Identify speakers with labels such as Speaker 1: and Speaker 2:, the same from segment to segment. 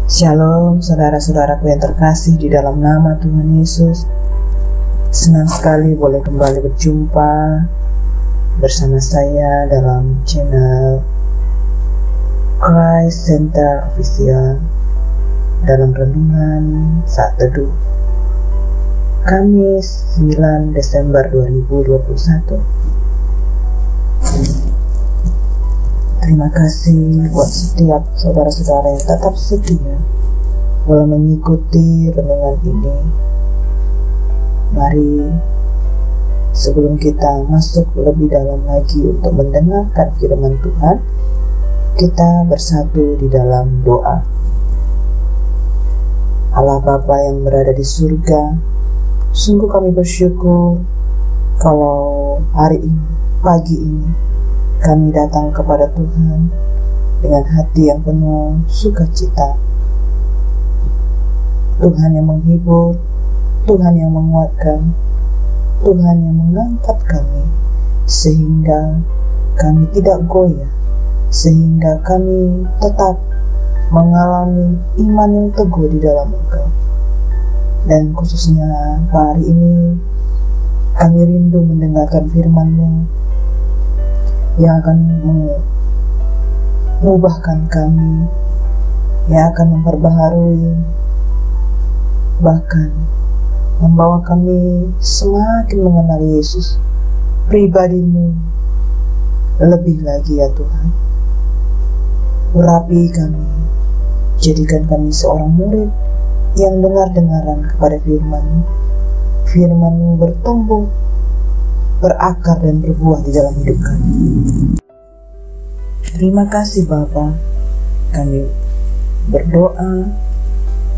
Speaker 1: Shalom saudara-saudaraku yang terkasih di dalam nama Tuhan Yesus. Senang sekali boleh kembali berjumpa bersama saya dalam channel Christ Center Official dalam renungan saat teduh Kamis 9 Desember 2021. Terima kasih buat setiap saudara-saudara yang tetap setia boleh mengikuti renungan ini. Mari sebelum kita masuk lebih dalam lagi untuk mendengarkan firman Tuhan, kita bersatu di dalam doa. Allah Bapa yang berada di surga, sungguh kami bersyukur kalau hari ini, pagi ini, kami datang kepada Tuhan dengan hati yang penuh sukacita. Tuhan yang menghibur, Tuhan yang menguatkan, Tuhan yang mengangkat kami, sehingga kami tidak goyah, sehingga kami tetap mengalami iman yang teguh di dalam Engkau. Dan khususnya hari ini, kami rindu mendengarkan firman-Mu yang akan mengubahkan kami, yang akan memperbaharui, bahkan membawa kami semakin mengenal Yesus, pribadi-Mu lebih lagi ya Tuhan. Urapi kami, jadikan kami seorang murid yang dengar-dengaran kepada firman-Mu. Firman-Mu bertumbuh, berakar dan berbuah di dalam hidup kami. Terima kasih Bapa, kami berdoa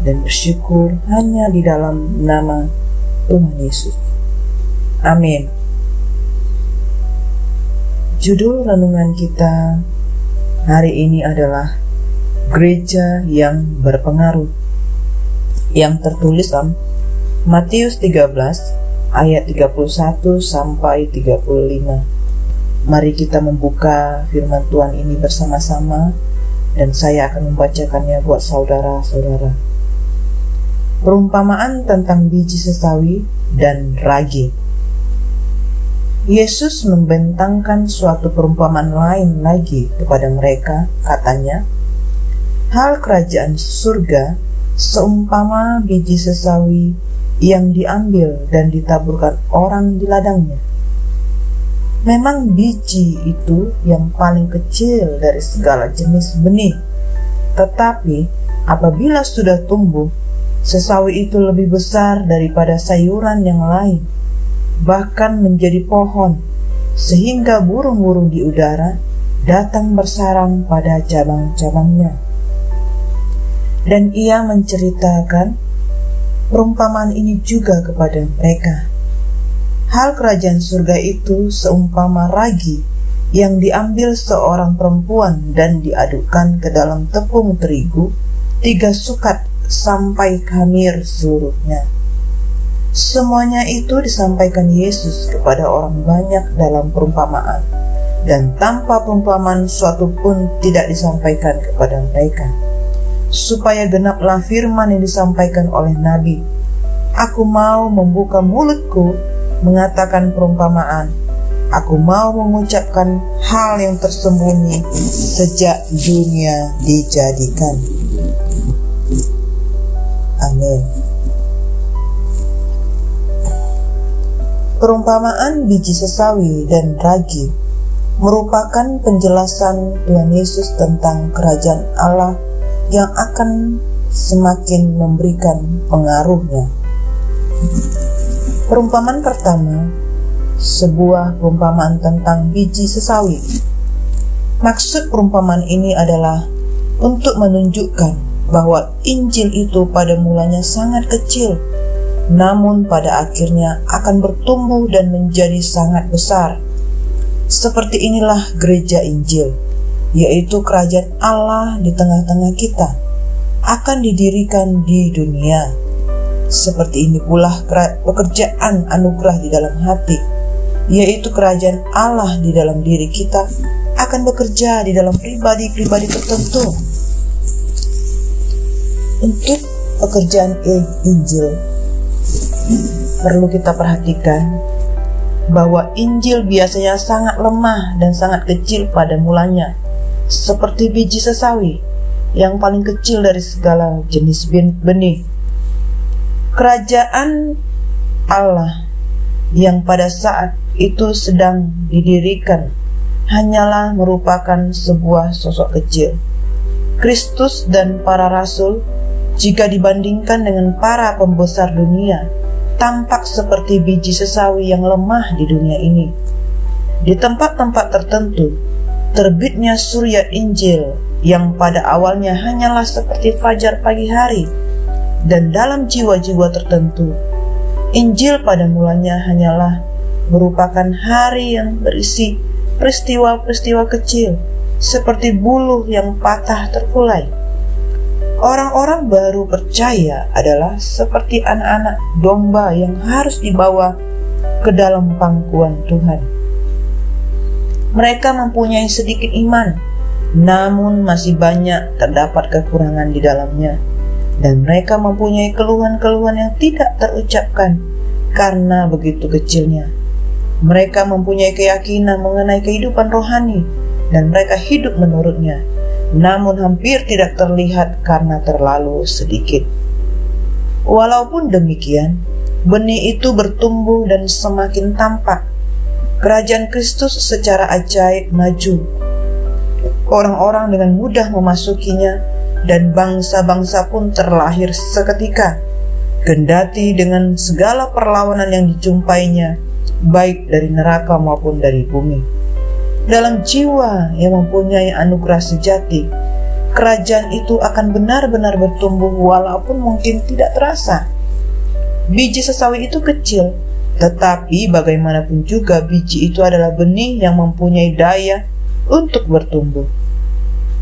Speaker 1: dan bersyukur hanya di dalam nama Tuhan Yesus. Amin. Judul renungan kita hari ini adalah Gereja yang Berpengaruh, yang tertulis dalam Matius 13 ayat 31 sampai 35. Mari kita membuka firman Tuhan ini bersama-sama, dan saya akan membacakannya buat saudara-saudara. Perumpamaan tentang biji sesawi dan ragi. Yesus membentangkan suatu perumpamaan lain lagi kepada mereka, katanya, hal kerajaan surga seumpama biji sesawi yang diambil dan ditaburkan orang di ladangnya. Memang biji itu yang paling kecil dari segala jenis benih, tetapi apabila sudah tumbuh, sesawi itu lebih besar daripada sayuran yang lain, bahkan menjadi pohon, sehingga burung-burung di udara datang bersarang pada cabang-cabangnya. Dan ia menceritakan perumpamaan ini juga kepada mereka. Hal kerajaan surga itu seumpama ragi yang diambil seorang perempuan dan diadukkan ke dalam tepung terigu 3 sukat sampai khamir seluruhnya. Semuanya itu disampaikan Yesus kepada orang banyak dalam perumpamaan, dan tanpa perumpamaan suatu pun tidak disampaikan kepada mereka, supaya genaplah firman yang disampaikan oleh Nabi, aku mau membuka mulutku mengatakan perumpamaan, aku mau mengucapkan hal yang tersembunyi sejak dunia dijadikan. Amin. Perumpamaan biji sesawi dan ragi merupakan penjelasan Tuhan Yesus tentang kerajaan Allah yang akan semakin memberikan pengaruhnya. Perumpamaan pertama, sebuah perumpamaan tentang biji sesawi. Maksud perumpamaan ini adalah untuk menunjukkan bahwa Injil itu pada mulanya sangat kecil, namun pada akhirnya akan bertumbuh dan menjadi sangat besar. Seperti inilah gereja Injil, yaitu kerajaan Allah di tengah-tengah kita, akan didirikan di dunia. Seperti ini pula pekerjaan anugerah di dalam hati, yaitu kerajaan Allah di dalam diri kita, akan bekerja di dalam pribadi-pribadi tertentu. Untuk pekerjaan Injil, perlu kita perhatikan bahwa Injil biasanya sangat lemah dan sangat kecil pada mulanya, seperti biji sesawi yang paling kecil dari segala jenis benih. Kerajaan Allah yang pada saat itu sedang didirikan hanyalah merupakan sebuah sosok kecil. Kristus dan para rasul, jika dibandingkan dengan para pembesar dunia, tampak seperti biji sesawi yang lemah di dunia ini. Di tempat-tempat tertentu, terbitnya surya Injil yang pada awalnya hanyalah seperti fajar pagi hari, dan dalam jiwa-jiwa tertentu, Injil pada mulanya hanyalah merupakan hari yang berisi peristiwa-peristiwa kecil, seperti buluh yang patah terkulai. Orang-orang baru percaya adalah seperti anak-anak domba yang harus dibawa ke dalam pangkuan Tuhan. Mereka mempunyai sedikit iman, namun masih banyak terdapat kekurangan di dalamnya, dan mereka mempunyai keluhan-keluhan yang tidak terucapkan karena begitu kecilnya. Mereka mempunyai keyakinan mengenai kehidupan rohani, dan mereka hidup menurutnya, namun hampir tidak terlihat karena terlalu sedikit. Walaupun demikian, benih itu bertumbuh dan semakin tampak. Kerajaan Kristus secara ajaib maju. Orang-orang dengan mudah memasukinya, dan bangsa-bangsa pun terlahir seketika, kendati dengan segala perlawanan yang dijumpainya, baik dari neraka maupun dari bumi. Dalam jiwa yang mempunyai anugerah sejati, kerajaan itu akan benar-benar bertumbuh walaupun mungkin tidak terasa. Biji sesawi itu kecil, tetapi bagaimanapun juga biji itu adalah benih yang mempunyai daya untuk bertumbuh.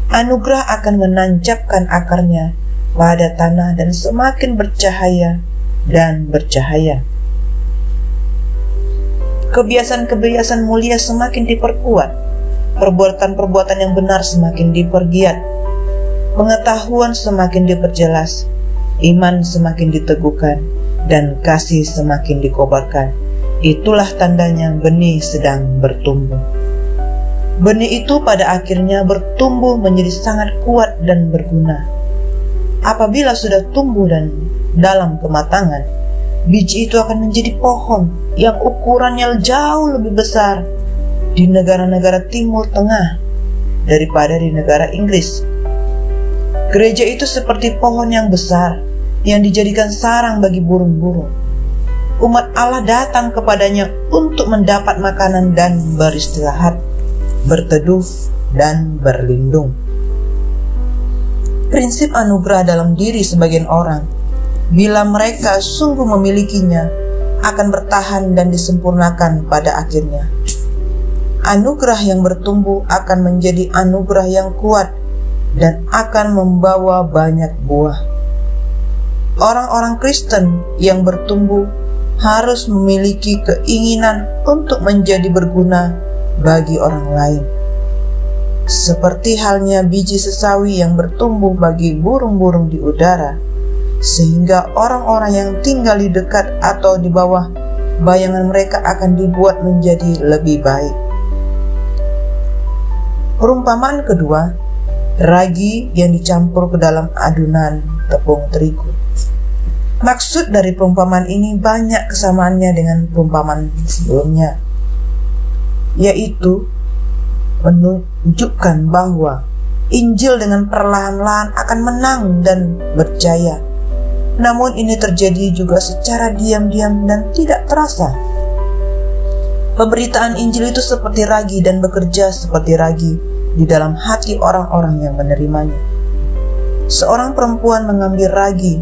Speaker 1: Anugerah akan menancapkan akarnya pada tanah dan semakin bercahaya dan bercahaya. Kebiasaan-kebiasaan mulia semakin diperkuat, perbuatan-perbuatan yang benar semakin dipergiat, pengetahuan semakin diperjelas, iman semakin diteguhkan, dan kasih semakin dikobarkan. Itulah tandanya benih sedang bertumbuh. Benih itu pada akhirnya bertumbuh menjadi sangat kuat dan berguna. Apabila sudah tumbuh dan dalam kematangan, biji itu akan menjadi pohon yang ukurannya jauh lebih besar di negara-negara Timur Tengah daripada di negara Inggris. Gereja itu seperti pohon yang besar yang dijadikan sarang bagi burung-burung. Umat Allah datang kepadanya untuk mendapat makanan dan beristirahat, berteduh, dan berlindung. Prinsip anugerah dalam diri sebagian orang, bila mereka sungguh memilikinya, akan bertahan dan disempurnakan pada akhirnya. Anugerah yang bertumbuh akan menjadi anugerah yang kuat dan akan membawa banyak buah. Orang-orang Kristen yang bertumbuh harus memiliki keinginan untuk menjadi berguna bagi orang lain. Seperti halnya biji sesawi yang bertumbuh bagi burung-burung di udara, sehingga orang-orang yang tinggal di dekat atau di bawah bayangan mereka akan dibuat menjadi lebih baik. Perumpamaan kedua, ragi yang dicampur ke dalam adunan tepung terigu. Maksud dari perumpamaan ini banyak kesamaannya dengan perumpamaan sebelumnya, yaitu menunjukkan bahwa Injil dengan perlahan-lahan akan menang dan berjaya. Namun ini terjadi juga secara diam-diam dan tidak terasa. Pemberitaan Injil itu seperti ragi dan bekerja seperti ragi di dalam hati orang-orang yang menerimanya. Seorang perempuan mengambil ragi.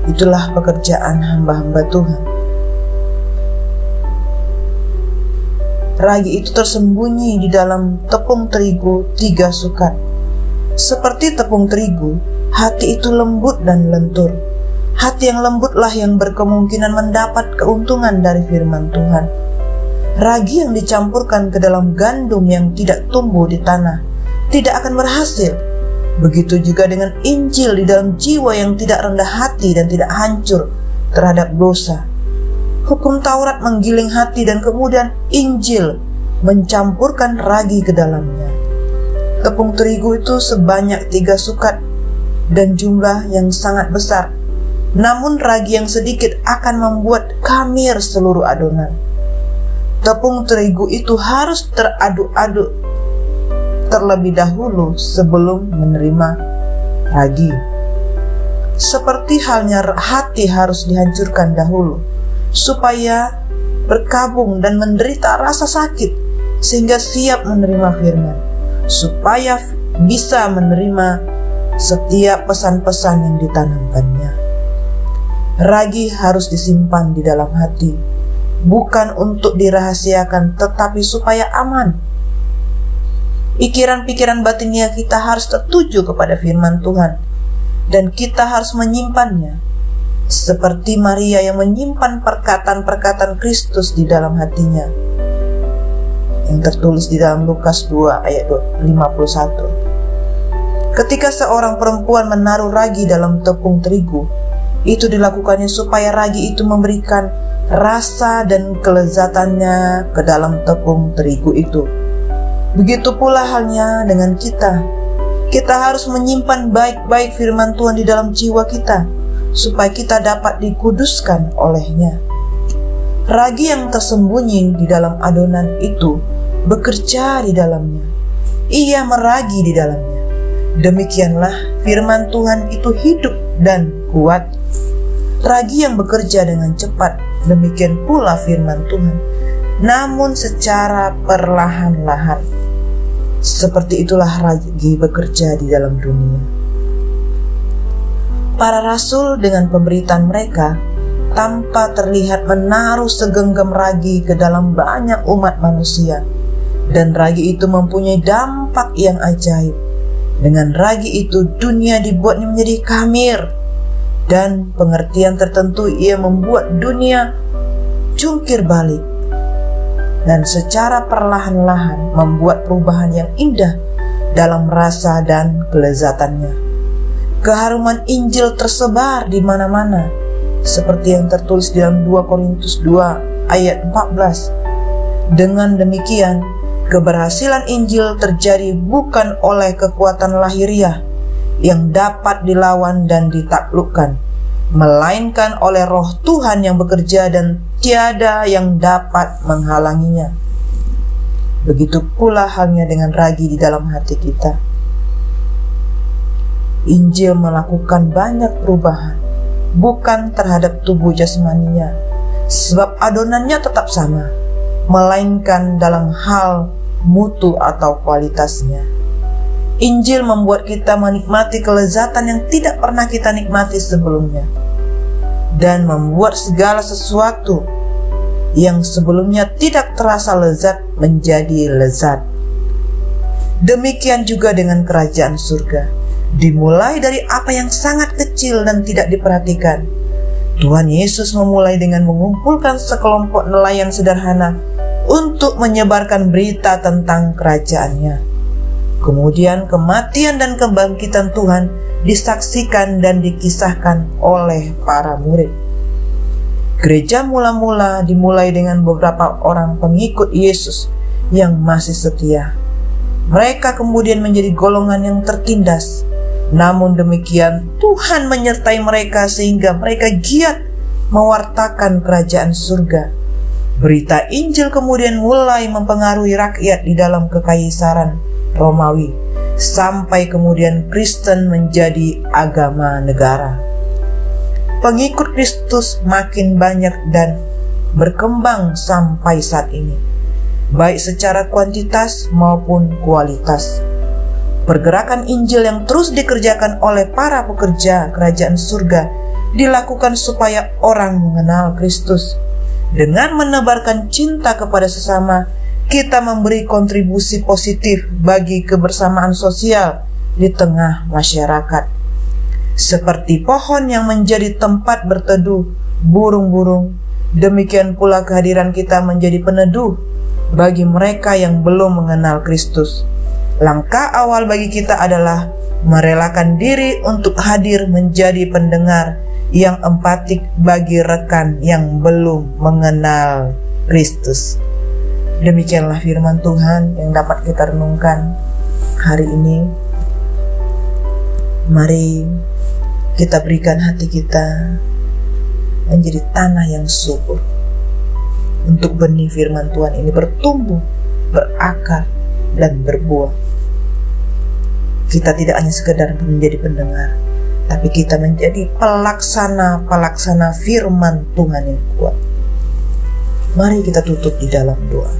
Speaker 1: Itulah pekerjaan hamba-hamba Tuhan. Ragi itu tersembunyi di dalam tepung terigu 3 sukat. Seperti tepung terigu, hati itu lembut dan lentur. Hati yang lembutlah yang berkemungkinan mendapat keuntungan dari firman Tuhan. Ragi yang dicampurkan ke dalam gandum yang tidak tumbuh di tanah tidak akan berhasil. Begitu juga dengan Injil di dalam jiwa yang tidak rendah hati dan tidak hancur terhadap dosa. Hukum Taurat menggiling hati dan kemudian Injil mencampurkan ragi ke dalamnya. Tepung terigu itu sebanyak 3 sukat dan jumlah yang sangat besar. Namun ragi yang sedikit akan membuat khamir seluruh adonan. Tepung terigu itu harus teraduk-aduk terlebih dahulu sebelum menerima ragi. Seperti halnya hati harus dihancurkan dahulu supaya berkabung dan menderita rasa sakit sehingga siap menerima firman, supaya bisa menerima setiap pesan-pesan yang ditanamkannya. Ragi harus disimpan di dalam hati, bukan untuk dirahasiakan, tetapi supaya aman. Pikiran-pikiran batinnya kita harus tertuju kepada firman Tuhan, dan kita harus menyimpannya, seperti Maria yang menyimpan perkataan-perkataan Kristus di dalam hatinya, yang tertulis di dalam Lukas 2 ayat 51. Ketika seorang perempuan menaruh ragi dalam tepung terigu, itu dilakukannya supaya ragi itu memberikan rasa dan kelezatannya ke dalam tepung terigu itu. Begitu pula halnya dengan kita. Kita harus menyimpan baik-baik firman Tuhan di dalam jiwa kita, supaya kita dapat dikuduskan olehnya. Ragi yang tersembunyi di dalam adonan itu bekerja di dalamnya. Ia meragi di dalamnya. Demikianlah firman Tuhan itu hidup dan kuat. Ragi yang bekerja dengan cepat, demikian pula firman Tuhan, namun secara perlahan-lahan. Seperti itulah ragi bekerja di dalam dunia. Para rasul dengan pemberitaan mereka tanpa terlihat menaruh segenggam ragi ke dalam banyak umat manusia, dan ragi itu mempunyai dampak yang ajaib. Dengan ragi itu dunia dibuatnya menjadi khamir, dan pengertian tertentu ia membuat dunia jungkir balik, dan secara perlahan-lahan membuat perubahan yang indah dalam rasa dan kelezatannya. Keharuman Injil tersebar di mana-mana, seperti yang tertulis di dalam 2 Korintus 2 ayat 14. Dengan demikian, keberhasilan Injil terjadi bukan oleh kekuatan lahiriah yang dapat dilawan dan ditaklukkan, melainkan oleh Roh Tuhan yang bekerja dan tiada yang dapat menghalanginya. Begitu pula halnya dengan ragi di dalam hati kita. Injil melakukan banyak perubahan, bukan terhadap tubuh jasmaninya, sebab adonannya tetap sama, melainkan dalam hal mutu atau kualitasnya. Injil membuat kita menikmati kelezatan yang tidak pernah kita nikmati sebelumnya, dan membuat segala sesuatu yang sebelumnya tidak terasa lezat menjadi lezat. Demikian juga dengan kerajaan surga. Dimulai dari apa yang sangat kecil dan tidak diperhatikan. Tuhan Yesus memulai dengan mengumpulkan sekelompok nelayan sederhana untuk menyebarkan berita tentang kerajaannya. Kemudian kematian dan kebangkitan Tuhan disaksikan dan dikisahkan oleh para murid. Gereja mula-mula dimulai dengan beberapa orang pengikut Yesus yang masih setia. Mereka kemudian menjadi golongan yang tertindas. Namun demikian, Tuhan menyertai mereka sehingga mereka giat mewartakan kerajaan surga. Berita Injil kemudian mulai mempengaruhi rakyat di dalam kekaisaran Romawi, sampai kemudian Kristen menjadi agama negara. Pengikut Kristus makin banyak dan berkembang sampai saat ini, baik secara kuantitas maupun kualitas. Pergerakan Injil yang terus dikerjakan oleh para pekerja kerajaan surga dilakukan supaya orang mengenal Kristus. Dengan menebarkan cinta kepada sesama, kita memberi kontribusi positif bagi kebersamaan sosial di tengah masyarakat. Seperti pohon yang menjadi tempat berteduh burung-burung, demikian pula kehadiran kita menjadi peneduh bagi mereka yang belum mengenal Kristus. Langkah awal bagi kita adalah merelakan diri untuk hadir menjadi pendengar yang empatik bagi rekan yang belum mengenal Kristus. Demikianlah firman Tuhan yang dapat kita renungkan hari ini. Mari kita berikan hati kita menjadi tanah yang subur untuk benih firman Tuhan ini bertumbuh, berakar, dan berbuah. Kita tidak hanya sekedar menjadi pendengar, tapi kita menjadi pelaksana firman Tuhan yang kuat. Mari kita tutup di dalam doa.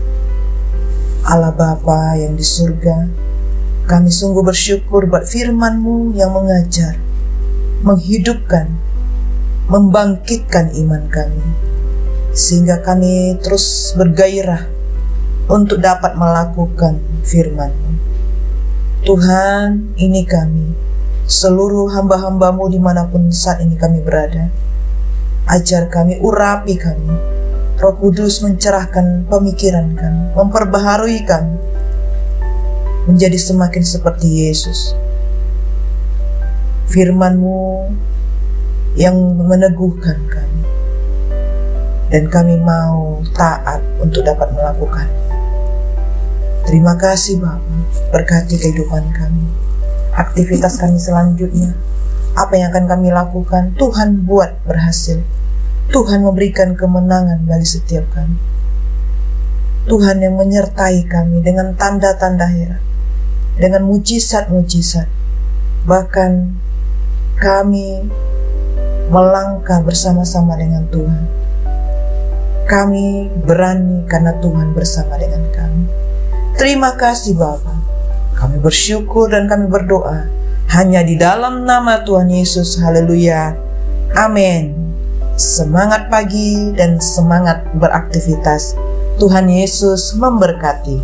Speaker 1: Allah Bapa yang di surga, kami sungguh bersyukur buat firman-Mu yang mengajar, menghidupkan, membangkitkan iman kami, sehingga kami terus bergairah untuk dapat melakukan firman-Mu. Tuhan, ini kami, seluruh hamba-hamba-Mu dimanapun saat ini kami berada. Ajar kami, urapi kami. Roh Kudus mencerahkan pemikiran kami, memperbaharui kami, menjadi semakin seperti Yesus. Firman-Mu yang meneguhkan kami, dan kami mau taat untuk dapat melakukannya. Terima kasih Bapa, berkati kehidupan kami, aktivitas kami selanjutnya, apa yang akan kami lakukan, Tuhan buat berhasil. Tuhan memberikan kemenangan bagi setiap kami. Tuhan yang menyertai kami dengan tanda-tanda heran, dengan mujizat-mujizat. Bahkan kami melangkah bersama-sama dengan Tuhan. Kami berani karena Tuhan bersama dengan kami. Terima kasih Bapa. Kami bersyukur dan kami berdoa hanya di dalam nama Tuhan Yesus. Haleluya. Amin. Semangat pagi dan semangat beraktivitas. Tuhan Yesus memberkati.